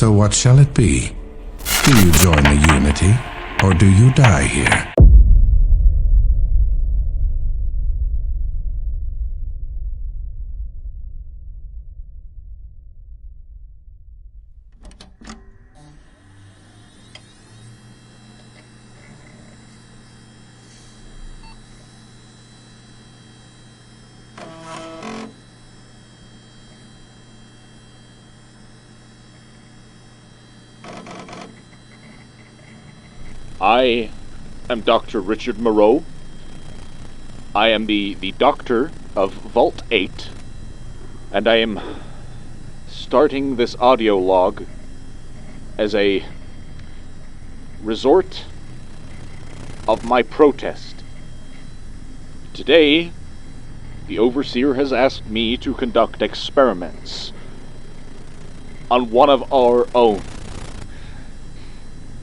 So what shall it be? Do you join the Unity, or do you die here? I am Dr. Richard Moreau. I am the doctor of Vault 8, and I am starting this audio log as a resort of my protest. Today, the Overseer has asked me to conduct experiments on one of our own.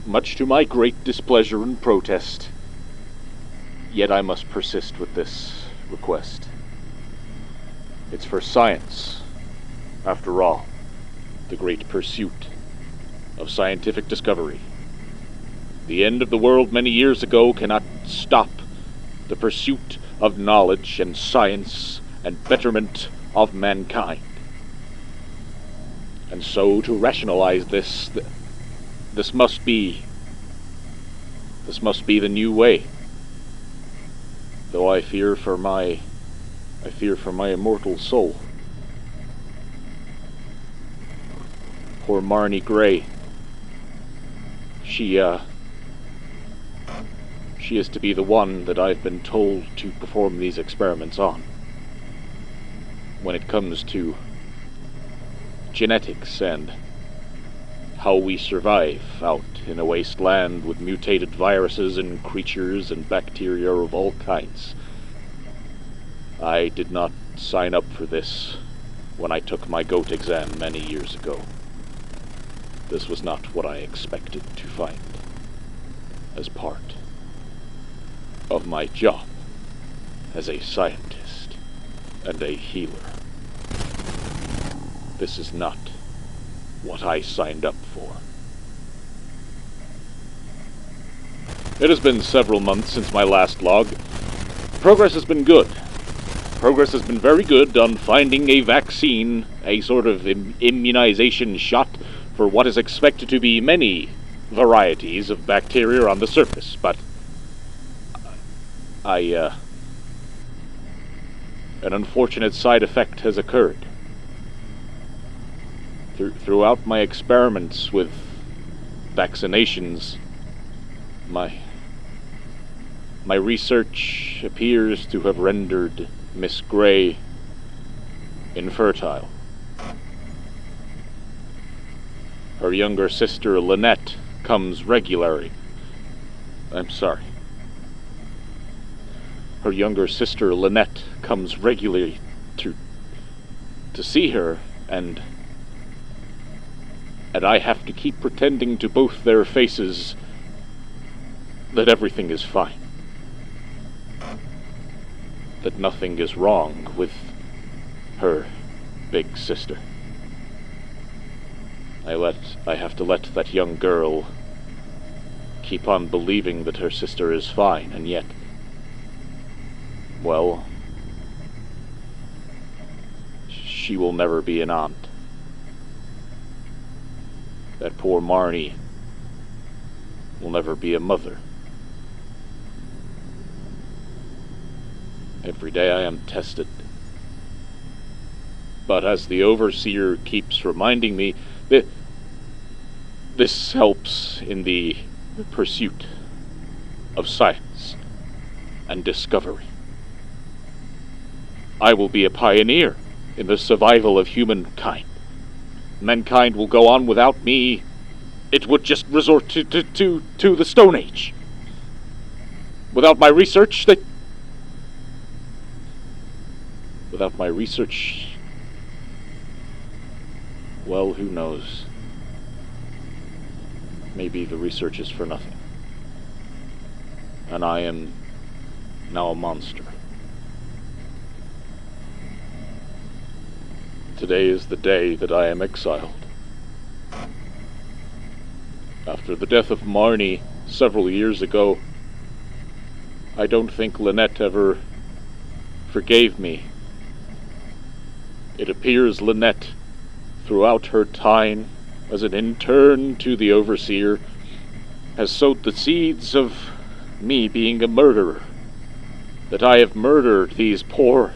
Much to my great displeasure and protest, yet I must persist with this request. It's for science, after all, the great pursuit of scientific discovery. The end of the world many years ago cannot stop the pursuit of knowledge and science and betterment of mankind. And so, to rationalize this must be the new way. Though I fear for my immortal soul. Poor Marnie Gray. She is to be the one that I've been told to perform these experiments on. When it comes to genetics and how we survive out in a wasteland with mutated viruses and creatures and bacteria of all kinds. I did not sign up for this when I took my GOAT exam many years ago. This was not what I expected to find as part of my job as a scientist and a healer. This is not what I signed up for. It has been several months since my last log. Progress has been good. Progress has been very good on finding a vaccine, a sort of immunization shot for what is expected to be many varieties of bacteria on the surface, but an unfortunate side effect has occurred. Throughout my experiments with vaccinations, my research appears to have rendered Miss Gray infertile. Her younger sister, Lynette, comes regularly. Her younger sister, Lynette, comes regularly to see her, and I have to keep pretending to both their faces that everything is fine. That nothing is wrong with her big sister. I have to let that young girl keep on believing that her sister is fine, and yet, well, she will never be an aunt. That poor Marnie will never be a mother. Every day I am tested. But as the Overseer keeps reminding me, this helps in the pursuit of science and discovery. I will be a pioneer in the survival of humankind. Mankind will go on without me. It would just resort to the Stone Age. Without my research, well, who knows? Maybe the research is for nothing. And I am now a monster. Today is the day that I am exiled. After the death of Marnie several years ago, I don't think Lynette ever forgave me. It appears Lynette, throughout her time as an intern to the Overseer, has sowed the seeds of me being a murderer. That I have murdered these poor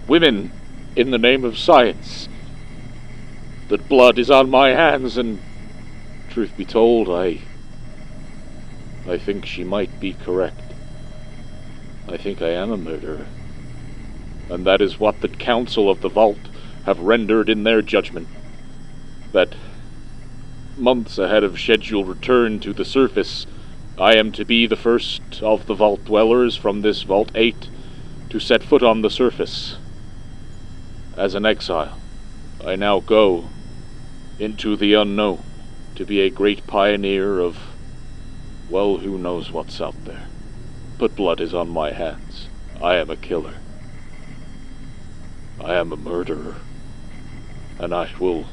women in the name of science. That blood is on my hands, and truth be told, I think she might be correct. I think I am a murderer. And that is what the Council of the Vault have rendered in their judgment. That months ahead of scheduled return to the surface, I am to be the first of the Vault dwellers from this Vault 8 to set foot on the surface. As an exile, I now go into the unknown to be a great pioneer of, well, who knows what's out there. But blood is on my hands. I am a killer. I am a murderer. And I will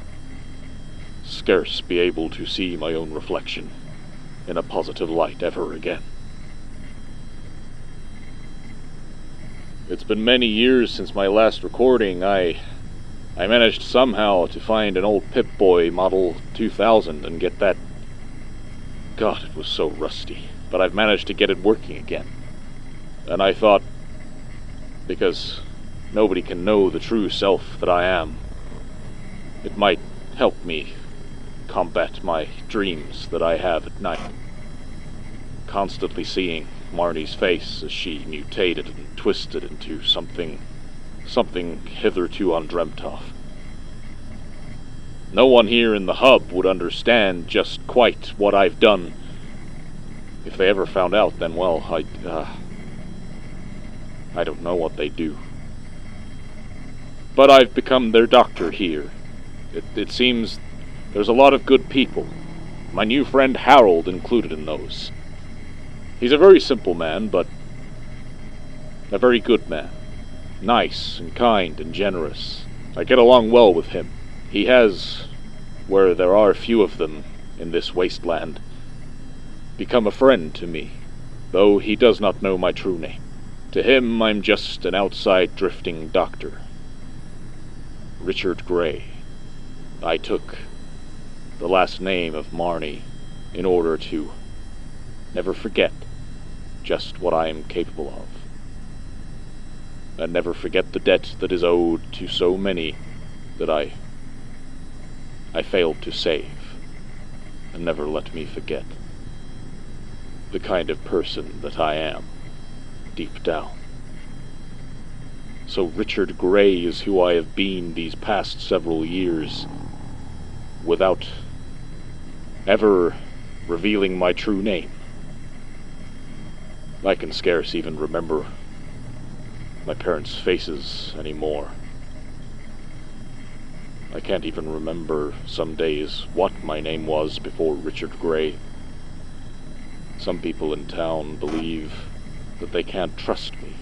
scarce be able to see my own reflection in a positive light ever again. It's been many years since my last recording. I managed somehow to find an old Pip-Boy Model 2000 and get that. God, it was so rusty. But I've managed to get it working again. And I thought, because nobody can know the true self that I am, it might help me combat my dreams that I have at night. Constantly seeing Marnie's face as she mutated and twisted into something hitherto undreamt of. No one here in the hub would understand just quite what I've done. If they ever found out, then, well, I don't know what they'd do. But I've become their doctor here. It seems there's a lot of good people, my new friend Harold included in those. He's a very simple man, but a very good man. Nice and kind and generous. I get along well with him. He has, where there are few of them in this wasteland, become a friend to me, though he does not know my true name. To him, I'm just an outside drifting doctor. Richard Gray. I took the last name of Marnie in order to never forget just what I am capable of. And never forget the debt that is owed to so many that I failed to save. And never let me forget the kind of person that I am, deep down. So Richard Gray is who I have been these past several years, without ever revealing my true name. I can scarce even remember my parents' faces anymore. I can't even remember some days what my name was before Richard Gray. Some people in town believe that they can't trust me,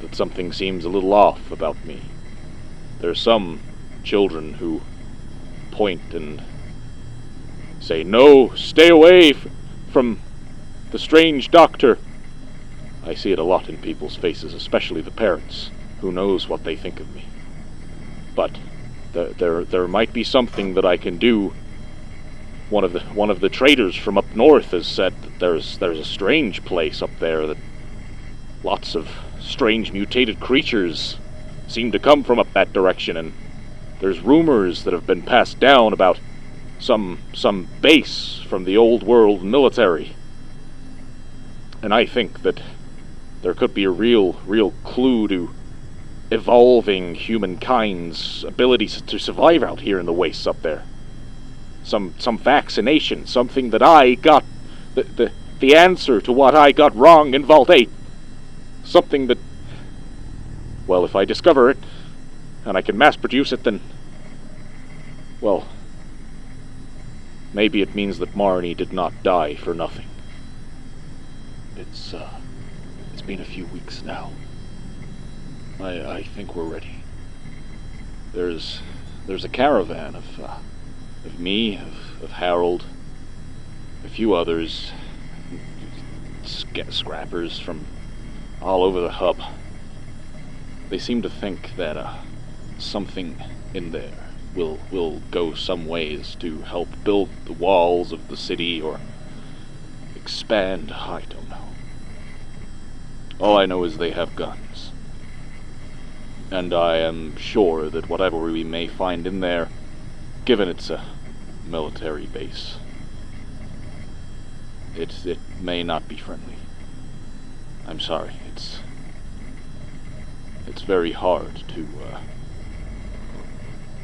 that something seems a little off about me. There are some children who point and say, "No, stay away from the strange doctor." I see it a lot in people's faces, especially the parents. Who knows what they think of me? But there might be something that I can do. One of the traders from up north has said that there's a strange place up there, that lots of strange mutated creatures seem to come from up that direction, and there's rumors that have been passed down about some base from the old world military. And I think that there could be a real clue to evolving humankind's abilities to survive out here in the wastes up there. Some vaccination, something that I got, the answer to what I got wrong in Vault 8. Something that, well, if I discover it, and I can mass produce it, then, well, maybe it means that Marnie did not die for nothing. It's been a few weeks now. I think we're ready. There's a caravan of me, of Harold, a few others, scrappers from all over the hub. They seem to think that something in there will go some ways to help build the walls of the city or expand. I don't know. All I know is they have guns. And I am sure that whatever we may find in there, given it's a military base, it may not be friendly. I'm sorry, it's very hard to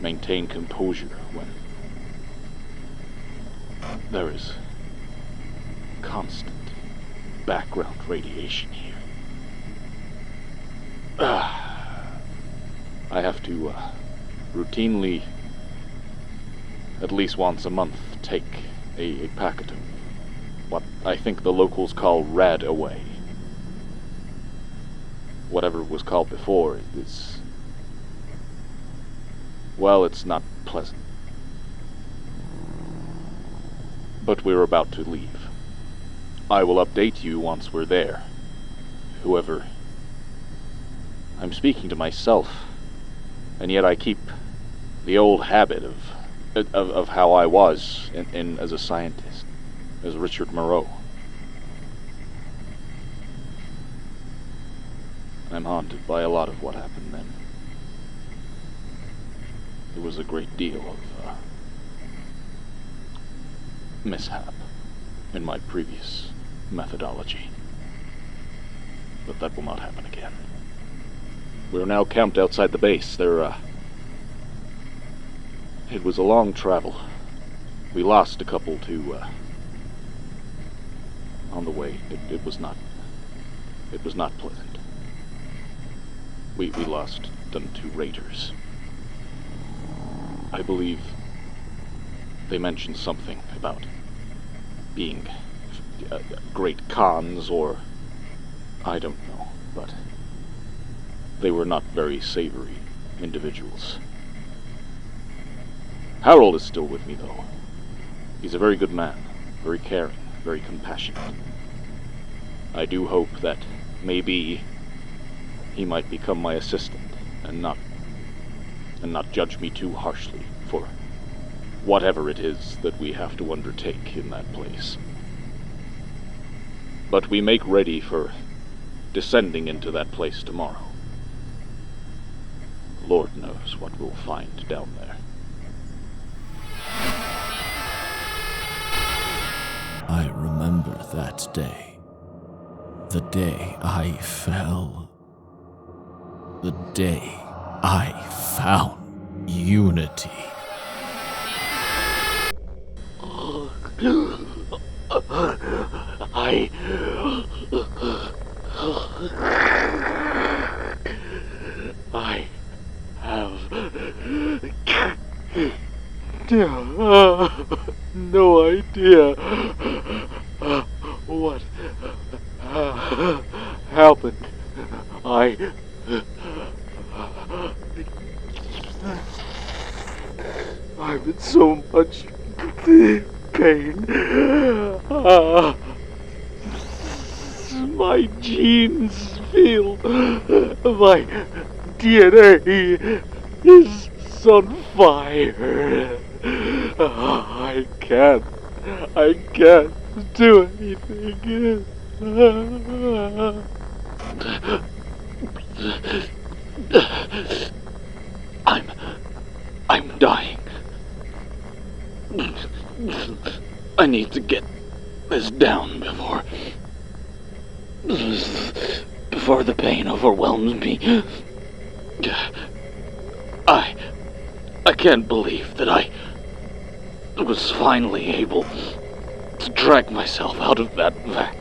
maintain composure when there is constant background radiation here. I have to routinely, at least once a month, take a packet of what I think the locals call rad away. Whatever it was called before is, well, it's not pleasant. But we're about to leave. I will update you once we're there. Whoever... I'm speaking to myself, and yet I keep the old habit of how I was in as a scientist, as Richard Moreau. I'm haunted by a lot of what happened then. There was a great deal of mishap in my previous methodology. But that will not happen again. We're now camped outside the base. It was a long travel. We lost a couple to, on the way. It was not pleasant. We lost them to raiders. I believe they mentioned something about being great Khans, or I don't know, but they were not very savory individuals. Harold is still with me, though. He's a very good man, very caring, very compassionate. I do hope that maybe he might become my assistant and not judge me too harshly for whatever it is that we have to undertake in that place. But we make ready for descending into that place tomorrow. Lord knows what we'll find down there. I remember that day. The day I fell. The day I found unity. I have no idea what happened. I'm in so much pain. My genes feel, my DNA is on fire. I can't do anything. I'm dying. I need to get this down before the pain overwhelms me. I can't believe that I was finally able to drag myself out of that vat.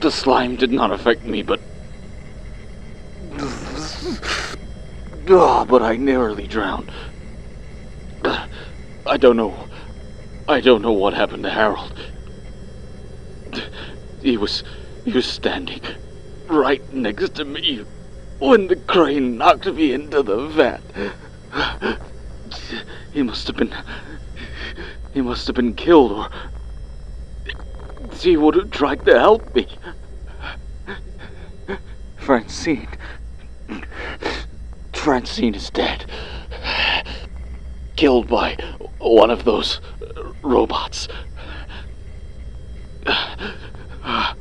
The slime did not affect me, but I nearly drowned. I don't know what happened to Harold. He was standing right next to me when the crane knocked me into the vat. He must have been He must have been killed, or he would have tried to help me. Francine is dead. Killed by one of those robots. I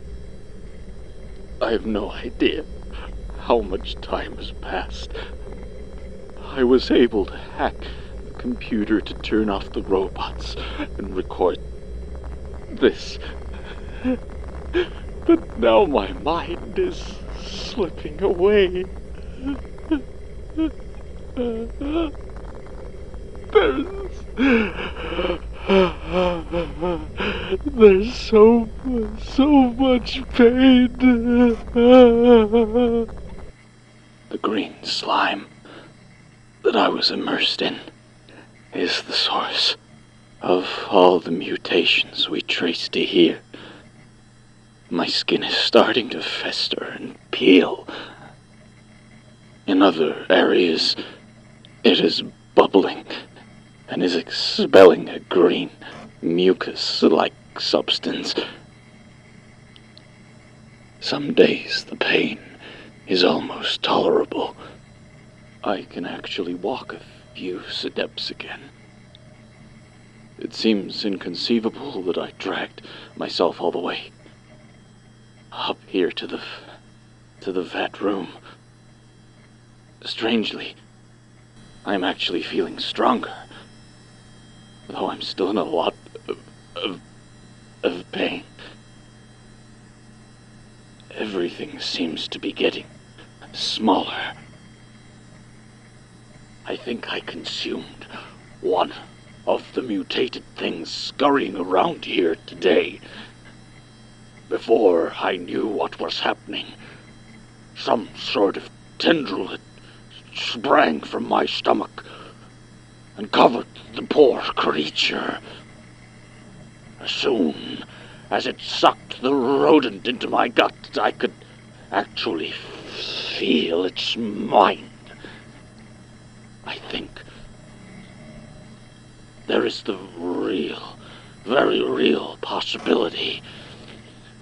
have no idea how much time has passed. I was able to hack the computer to turn off the robots and record this. But now my mind is slipping away. There's so much pain. The green slime that I was immersed in is the source of all the mutations we trace to here. My skin is starting to fester and peel. In other areas, it is bubbling and is expelling a green, mucus-like substance. Some days the pain is almost tolerable. I can actually walk a few steps again. It seems inconceivable that I dragged myself all the way up here to the vat room. Strangely, I'm actually feeling stronger, though I'm still in a lot of pain. Everything seems to be getting smaller. I think I consumed one of the mutated things scurrying around here today. Before I knew what was happening, some sort of tendril had sprang from my stomach and covered the poor creature. As soon as it sucked the rodent into my gut, I could actually feel its mind. I think there is the real, very real possibility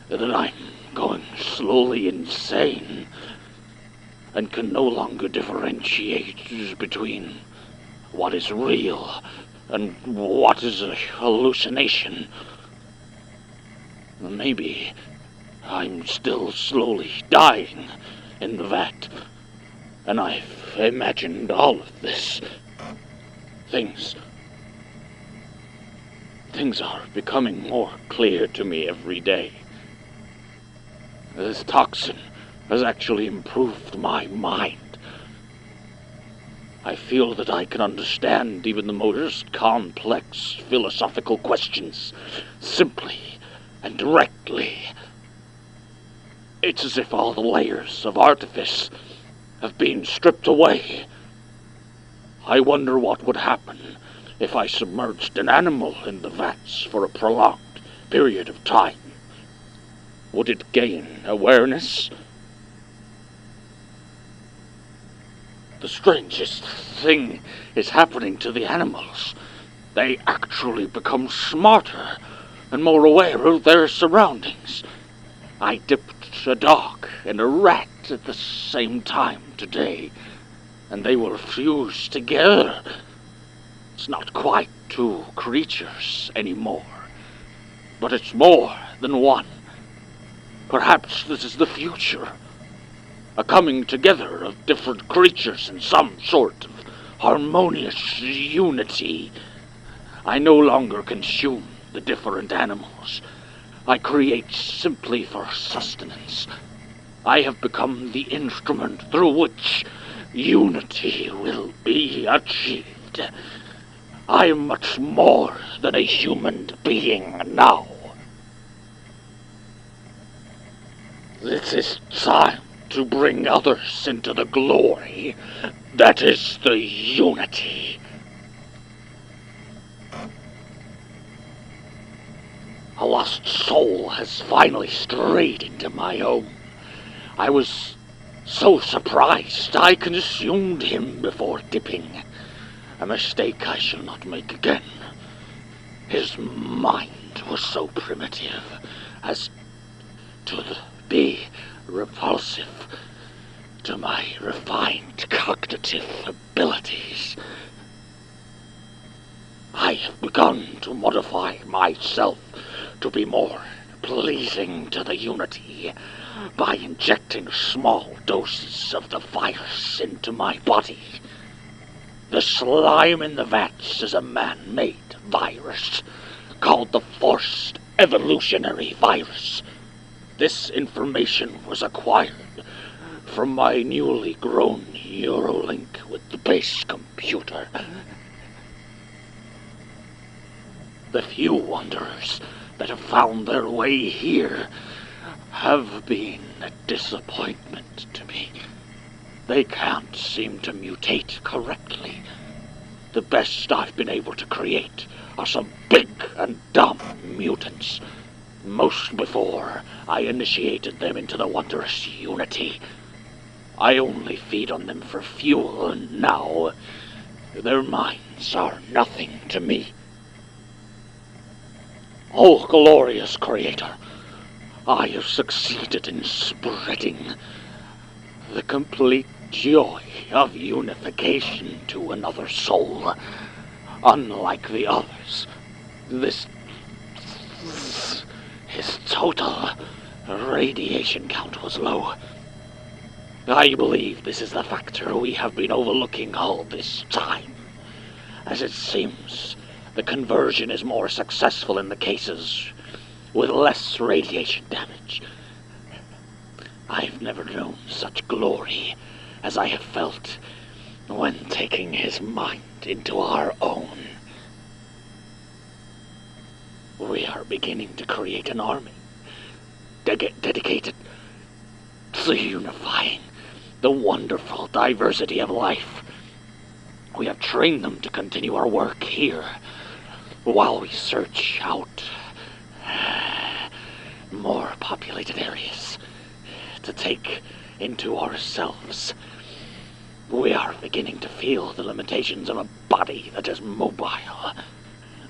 that I'm going slowly insane and can no longer differentiate between what is real and what is a hallucination. Maybe I'm still slowly dying in the vat, and I've imagined all of this. Things are becoming more clear to me every day. This toxin has actually improved my mind. I feel that I can understand even the most complex philosophical questions simply and directly. It's as if all the layers of artifice have been stripped away. I wonder what would happen if I submerged an animal in the vats for a prolonged period of time. Would it gain awareness? The strangest thing is happening to the animals. They actually become smarter and more aware of their surroundings. I dipped a dog and a rat at the same time today, and they were fused together. It's not quite two creatures anymore, but it's more than one. Perhaps this is the future. A coming together of different creatures in some sort of harmonious unity. I no longer consume the different animals. I create simply for sustenance. I have become the instrument through which unity will be achieved. I am much more than a human being now. It is time to bring others into the glory that is the unity. A lost soul has finally strayed into my home. I was so surprised I consumed him before dipping. A mistake I shall not make again. His mind was so primitive as to be repulsive to my refined cognitive abilities. I have begun to modify myself to be more pleasing to the Unity by injecting small doses of the virus into my body. The slime in the vats is a man-made virus called the Forced Evolutionary Virus. This information was acquired from my newly grown Neuralink with the base computer. The few wanderers that have found their way here have been a disappointment to me. They can't seem to mutate correctly. The best I've been able to create are some big and dumb mutants. Most before I initiated them into the wondrous Unity. I only feed on them for fuel, and now their minds are nothing to me. Oh, glorious Creator, I have succeeded in spreading the complete joy of unification to another soul. Unlike the others, his total radiation count was low. I believe this is the factor we have been overlooking all this time. As it seems, the conversion is more successful in the cases with less radiation damage. I've never known such glory as I have felt when taking his mind into our own. We are beginning to create an army dedicated to unifying the wonderful diversity of life. We have trained them to continue our work here while we search out more populated areas to take into ourselves. We are beginning to feel the limitations of a body that is mobile.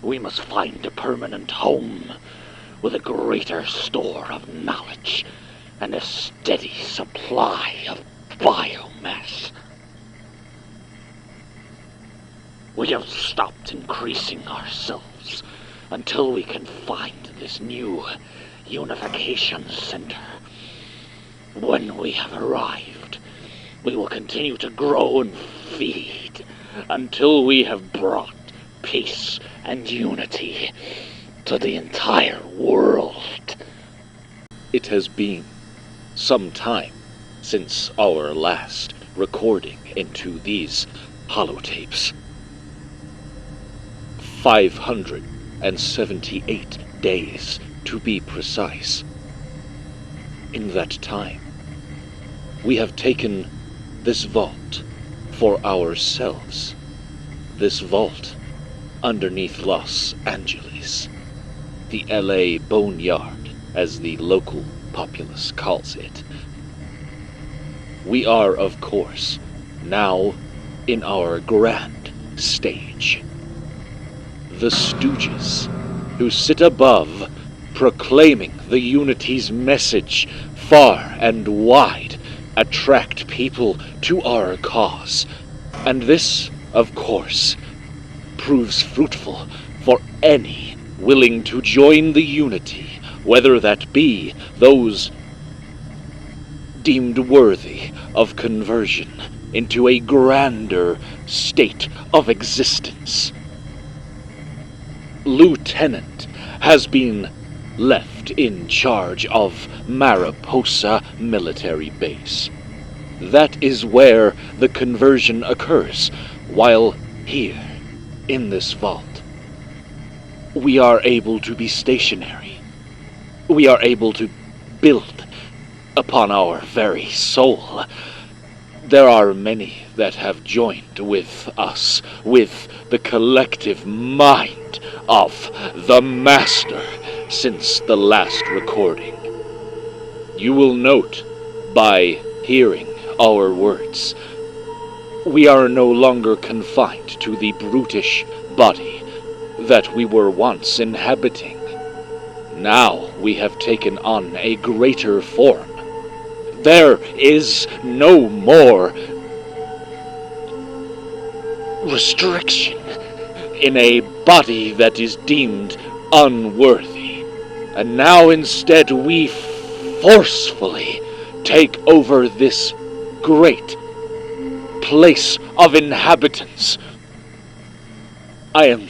We must find a permanent home with a greater store of knowledge and a steady supply of biomass. We have stopped increasing ourselves until we can find this new unification center. When we have arrived, we will continue to grow and feed until we have brought peace and unity to the entire world. It has been some time since our last recording into these holotapes. 578 days, to be precise. In that time, we have taken this vault for ourselves. This vault underneath Los Angeles, the LA Boneyard, as the local populace calls it. We are, of course, now in our grand stage. The Stooges, who sit above, proclaiming the Unity's message far and wide, attract people to our cause. And this, of course, proves fruitful for any willing to join the Unity, whether that be those deemed worthy of conversion into a grander state of existence. Lieutenant has been left in charge of Mariposa Military Base. That is where the conversion occurs, while here, in this vault, we are able to be stationary. We are able to build upon our very soul. There are many that have joined with us, with the collective mind of the Master since the last recording. You will note by hearing our words, we are no longer confined to the brutish body that we were once inhabiting. Now we have taken on a greater form. There is no more restriction in a body that is deemed unworthy. And now instead we forcefully take over this great place of inhabitants. I am.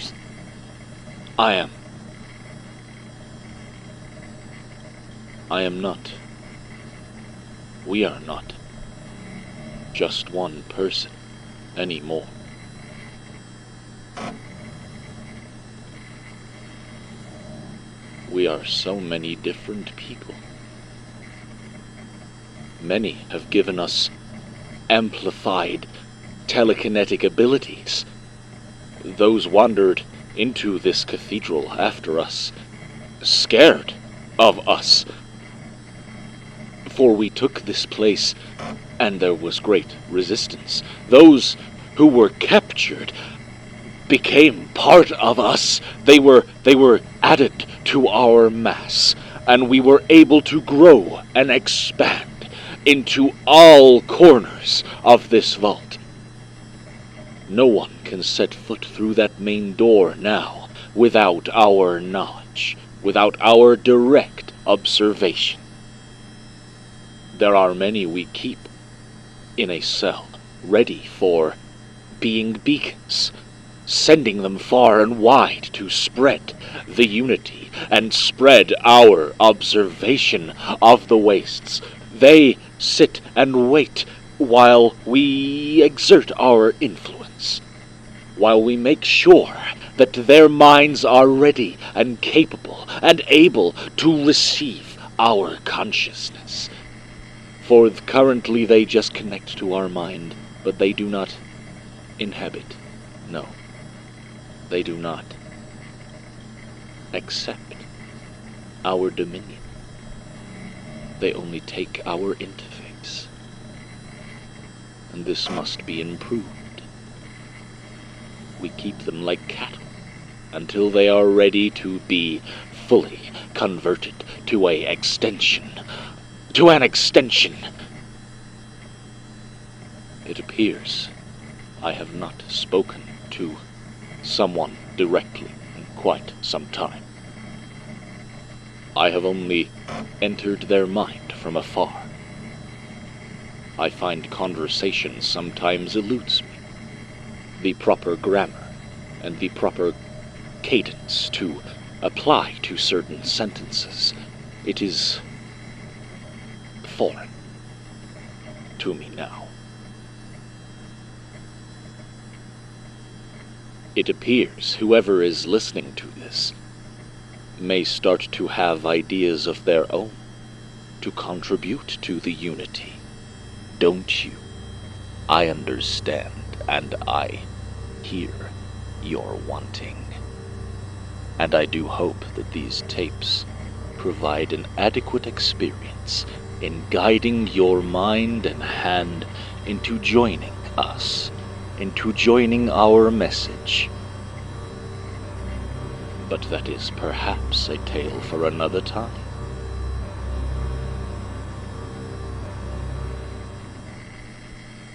not. We are not just one person anymore. We are so many different people. Many have given us amplified telekinetic abilities. Those wandered into this cathedral after us, scared of us. For we took this place, and there was great resistance. Those who were captured became part of us. They were added to our mass, and we were able to grow and expand into all corners of this vault. No one can set foot through that main door now without our knowledge, without our direct observation. There are many we keep in a cell, ready for being beacons, sending them far and wide to spread the unity and spread our observation of the wastes. They sit and wait while we exert our influence, while we make sure that their minds are ready and capable and able to receive our consciousness. For currently they just connect to our mind, but they do not inhabit. No, they do not accept our dominion. They only take our interface. And this must be improved. We keep them like cattle until they are ready to be fully converted to an extension. It appears I have not spoken to someone directly in quite some time. I have only entered their mind from afar. I find conversation sometimes eludes me. The proper grammar and the proper cadence to apply to certain sentences, it is foreign to me now. It appears whoever is listening to this may start to have ideas of their own to contribute to the unity. Don't you? I understand, and I hear your wanting. And I do hope that these tapes provide an adequate experience in guiding your mind and hand into joining us, into joining our message. But that is perhaps a tale for another time.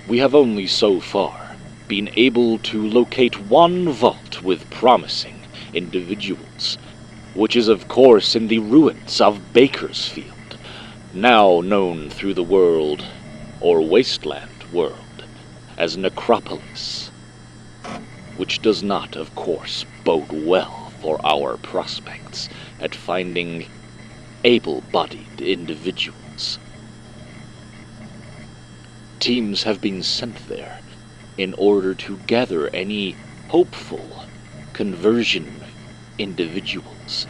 We have only so far been able to locate one vault with promising individuals, which is of course in the ruins of Bakersfield, now known through the world, or wasteland world, as Necropolis, which does not, of course, bode well for our prospects at finding able-bodied individuals. Teams have been sent there in order to gather any hopeful conversion individuals,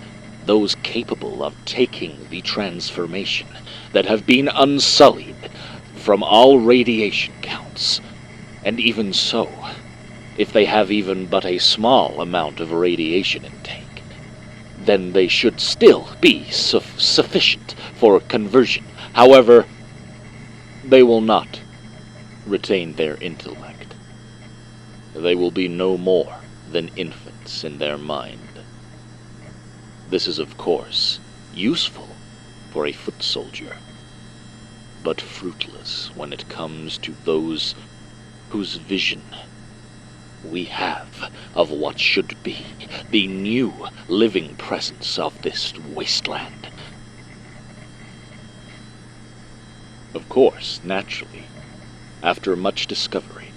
those capable of taking the transformation that have been unsullied from all radiation counts. And even so, if they have even but a small amount of radiation intake, then they should still be sufficient for conversion. However, they will not retain their intellect. They will be no more than infants. balance in their mind. This is, of course, useful for a foot soldier, but fruitless when it comes to those whose vision we have of what should be the new living presence of this wasteland. Of course, naturally, after much discovery,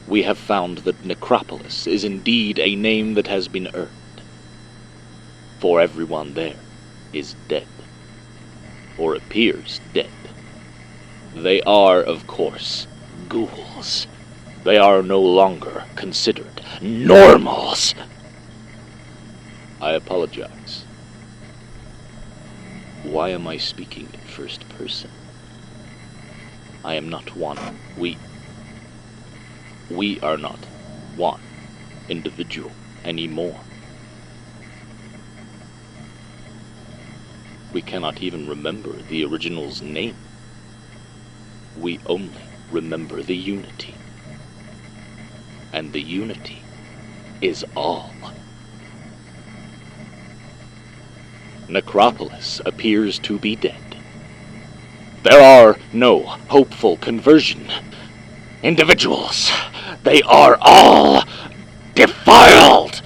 we have found that Necropolis is indeed a name that has been earned. For everyone there is dead, or appears dead. They are, of course, ghouls. They are no longer considered normals. I apologize. Why am I speaking in first person? I am not one. We are not one individual anymore. We cannot even remember the original's name. We only remember the unity. And the unity is all. Necropolis appears to be dead. There are no hopeful conversion individuals. They are all defiled.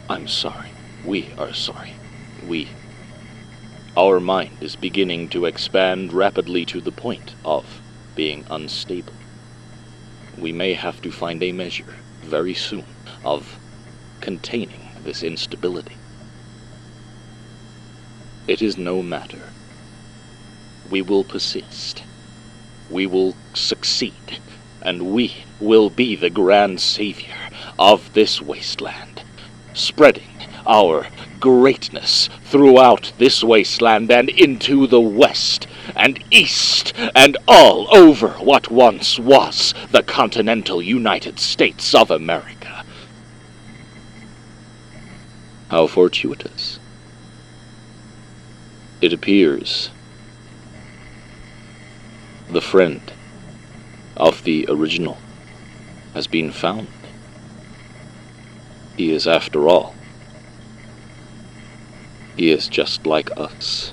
I'm sorry. We are sorry. Our mind is beginning to expand rapidly to the point of being unstable. We may have to find a measure very soon of containing this instability. It is no matter. We will persist. We will succeed, and we will be the grand savior of this wasteland, spreading our greatness throughout this wasteland and into the west and east and all over what once was the continental United States of America. How fortuitous. It appears the friend of the original has been found. He is, after all, he is just like us.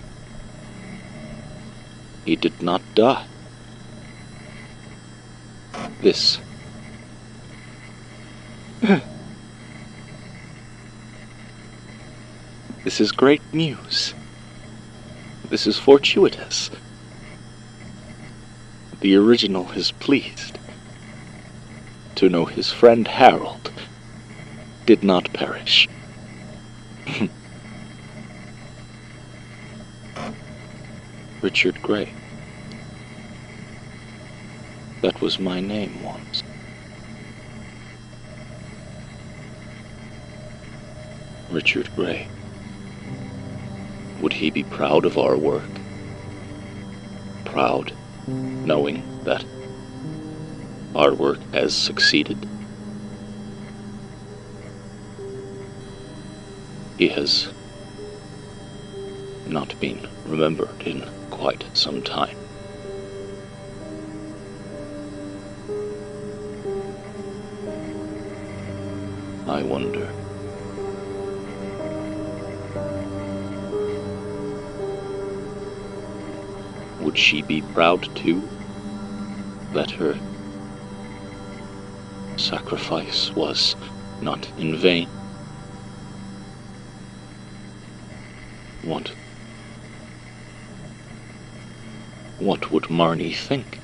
He did not die. This is great news. This is fortuitous. The original is pleased to know his friend Harold did not perish. Richard Gray. That was my name once. Richard Gray. Would he be proud of our work? Proud, knowing that our work has succeeded? He has not been remembered in quite some time. I wonder. Would she be proud too, that her sacrifice was not in vain? What would Marnie think?